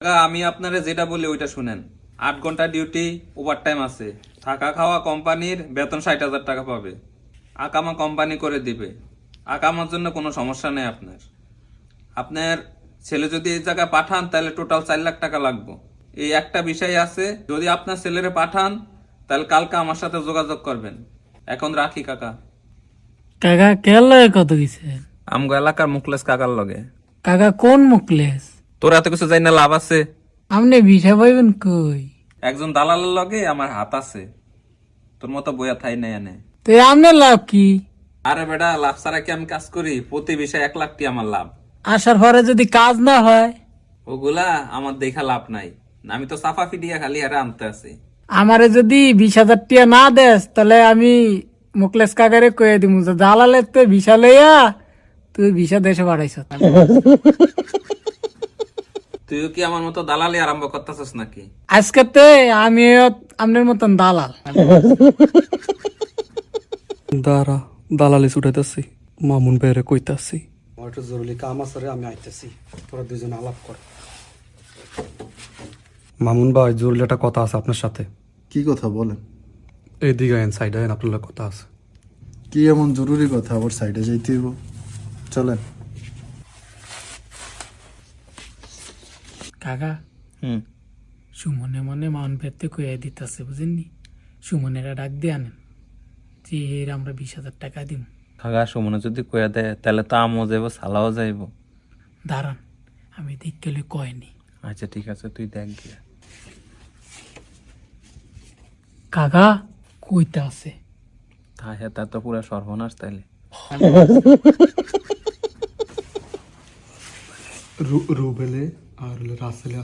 আমি আপনারে যেটা বলি ওইটা শুনেন। 8 ঘন্টা ডিউটি, ওভারটাইম আছে, থাকা খাওয়া কোম্পানির, বেতন 60,000 টাকা পাবে। আকামা কোম্পানি করে দিবে। আকামার জন্য কোনো সমস্যা নেই আপনার। আপনার ছেলে যদি এই জায়গায় পাঠান তাহলে টোটাল 4 লাখ টাকা লাগবে। এই একটা বিষয় আছে, যদি আপনার ছেলেরে পাঠান তাহলে কালকে আমার সাথে যোগাযোগ করবেন। এখন রাখি কাকা। কাকা কেল লগে কত গেছে? আমগো এলাকার মুখলেস কাকার লগে। কাকা কোন মুখলেস? তোর এত কিছু জানি না লাভ আছে? আপনি ভিসা পাইবেন কই? একজন দালালের লগে আমার হাত আছে, তোর মতো বইয়া থাই নাই এনে। তো আপনার লাভ কি? আরে বেটা, লাভ ছাড়া কি আমি কাজ করি? প্রতি বিষয় 1 লাখ আমার লাভ। আসার পরে যদি কাজ না হয়? ওগুলা আমার দেখা লাভ নাই, আমি তো সাফা ফিডিয়া খালি হারে আনতে আছি। আমারে যদি 20,000 টাকা না দেস তাহলে আমি মুখলেস কাকারে কয়ে দিব যে দালালের তো ভিসা লইয়া তুই ভিসা দেশে পাঠাইছ। তুইও কি আমার মতো দালালি আরম্ভ করতেছিস নাকি? আজকেতে আমিও আপনার মতন দালাল। দাঁড়া, দালালি ছুটাইতেছি, মামুন ভাইরে কইতাছি। আমার একটু জরুরি কাম আছে রে, আমি আইতেছি, তোরা দুজনে আলাপ কর। মামুন ভাই, জরুরি একটা কথা আছে আপনার সাথে। কি কথা বলেন? এইদিকে আইন, সাইডে আইন, আপনার লগে কথা আছে। কি এমন জরুরি কথা আবার সাইডে যাইতে হইব? চলেন। কাকা সুমনে মনে মান পেতে কয়ে দিতেছে বুঝেননি, সুমনেরা ডাক দিয়ে আনেন যে এর আমরা 20,000 টাকা দিব। কাকা সুমনে যদি কয়া দেয় তাহলে তো আমও যাইব, সালাও যাইব। দাঁড়ান আমি দেখলে কয়নি। আচ্ছা ঠিক আছে, তুই দেখ গিয়া। কাকা কইতে আছে? তাই তার তো পুরা সর্বনাশ তাইলে। রুবেলে আর রাসেলে